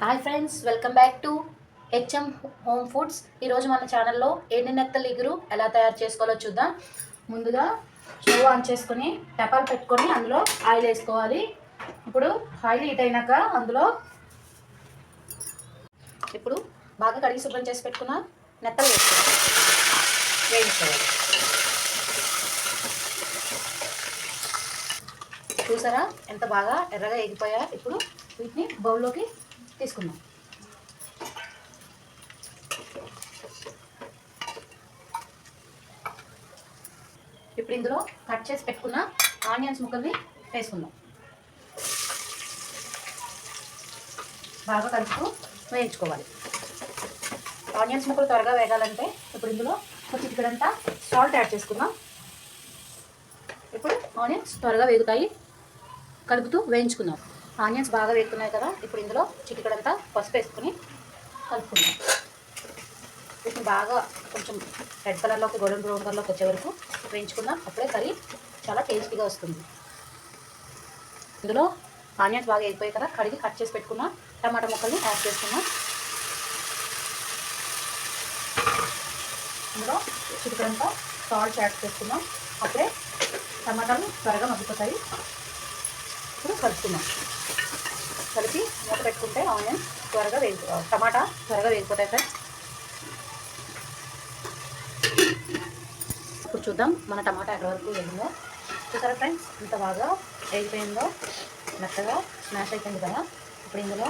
Hi friends, welcome back to HM home foods. ఈరోజు మన ఛానల్లో ఎండినెత్తల ఇగురు ఎలా తయారు చేసుకోవాలో చూద్దాం. ముందుగా స్టవ్ ఆన్ చేసుకొని టపాలు పెట్టుకొని అందులో ఆయిల్ వేసుకోవాలి. ఇప్పుడు ఆయిల్ హీట్ అయినాక అందులో ఇప్పుడు బాగా కడిగి శుభ్రం చేసి పెట్టుకున్న నెత్తలు వేయించుకోవాలి. చూసారా ఎంత బాగా ఎర్రగా ఎగిపోయా. ఇప్పుడు వీటిని బౌల్లోకి తీసుకుందాం. ఇప్పుడు ఇందులో కట్ చేసి పెట్టుకున్న ఆనియన్స్ ముక్కల్ని వేసుకుందాం. బాగా కలుపుతూ వేయించుకోవాలి. ఆనియన్స్ ముక్కలు త్వరగా వేగాలంటే ఇప్పుడు ఇందులో చిటికెడంతా సాల్ట్ యాడ్ చేసుకుందాం. ఇప్పుడు ఆనియన్స్ త్వరగా వేగుతాయి. కలుపుతూ వేయించుకుందాం. ఆనియన్స్ బాగా వేగుతున్నాయి కదా, ఇప్పుడు ఇందులో చిటికెడంతా పసుపు వేసుకొని కలుపుకుందాం. వీటిని బాగా కొంచెం రెడ్ కలర్లోకి గోల్డెన్ బ్రౌన్ కలర్లోకి వచ్చే వరకు వేయించుకుందాం. అప్పుడే కర్రీ చాలా టేస్టీగా వస్తుంది. ఇందులో ఆనియన్స్ బాగా వేగిపోయాయి కదా, కడిగి కట్ చేసి పెట్టుకున్న టమాటా ముక్కల్ని యాడ్ చేసుకున్నాం. ఇందులో చిటికెడంతా సాల్ట్ యాడ్ చేసుకున్నాం. అప్పుడే టమాటాలు త్వరగా మగ్గిపోతాయి. ఇప్పుడు కలుపుకుందాం. కలిపి మూత పెట్టుకుంటే ఆనియన్స్ త్వరగా టమాటా త్వరగా వేగిపోతాయి ఫ్రెండ్స్. ఇప్పుడు చూద్దాం మన టమాటా ఎక్కడ వరకు వేగిందో. చూసారా ఫ్రెండ్స్, ఇంత బాగా వేగిపోయిందో, మెత్తగా స్మాష్ అయిపోయింది కదా. ఇప్పుడు ఇందులో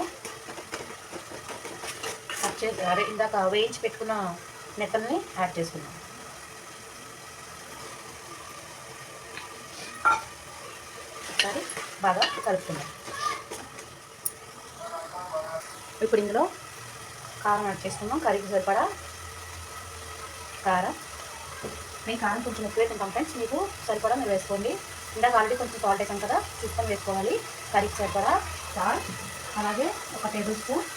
ఇందాక వేయించి పెట్టుకున్న నెత్తల్ని యాడ్ చేసుకుందాం. ఒకసారి బాగా కలుపుకుందాం. ఇప్పుడు ఇందులో కారం యాడ్ చేసుకుందాం. కర్రీకి సరిపడా కారం. మేము కారం కొంచెం ఎక్కువే తింటాం ఫ్రెండ్స్, మీకు సరిపడా మీరు వేసుకోండి. ఇందాక ఆల్రెడీ కొంచెం సాల్ట్ వేసాం కదా, చూసుకొని వేసుకోవాలి. కర్రీకి సరిపడా సాల్ట్, అలాగే 1 టేబుల్ స్పూన్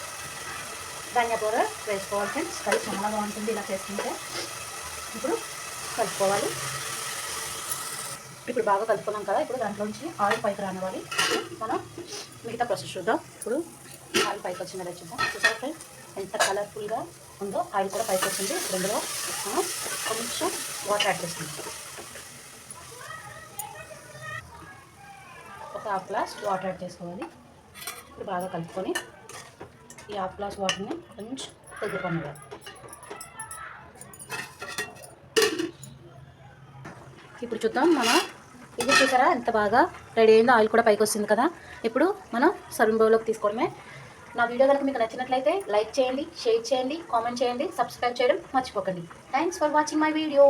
ధనియా పౌడర్ వేసుకోవాలి ఫ్రెండ్స్. కర్రీ చాలా బాగుంటుంది ఇలా చేసుకుంటే. ఇప్పుడు కలుపుకోవాలి. ఇప్పుడు బాగా కలుపుకున్నాం కదా, ఇప్పుడు దాంట్లోంచి ఆయిల్ పైకి రానివ్వాలి. మనం మిగతా ప్రాసెస్ చూద్దాం. ఇప్పుడు ఆయిల్ పైకి వచ్చిందా చూద్దాం. చూసారా ఫ్రెండ్స్, ఎంత కలర్ఫుల్గా ఉందో. ఆయిల్ కూడా పైకి వచ్చింది. ఇప్పుడు ఇందులో మనం కొంచెం వాటర్ యాడ్ చేసుకుంటాం. ఒక హాఫ్ గ్లాస్ వాటర్ యాడ్ చేసుకోవాలి. ఇప్పుడు బాగా కలుపుకొని ఈ హాఫ్ గ్లాస్ వాటర్ని కొంచెం తగ్గిపోనివ్వాలి. ఇప్పుడు చూద్దాం. ఇది చూసారా ఎంత బాగా రెడీ అయిందో. ఆయిల్ కూడా పైకి వస్తుంది కదా. ఇప్పుడు మనం సర్వింగ్ బౌల్లోకి తీసుకోవడమే. నా వీడియో కనుక మీకు నచ్చినట్లయితే లైక్ చేయండి, షేర్ చేయండి, కామెంట్ చేయండి, సబ్స్క్రైబ్ చేయడం మర్చిపోకండి. Thanks for watching my video.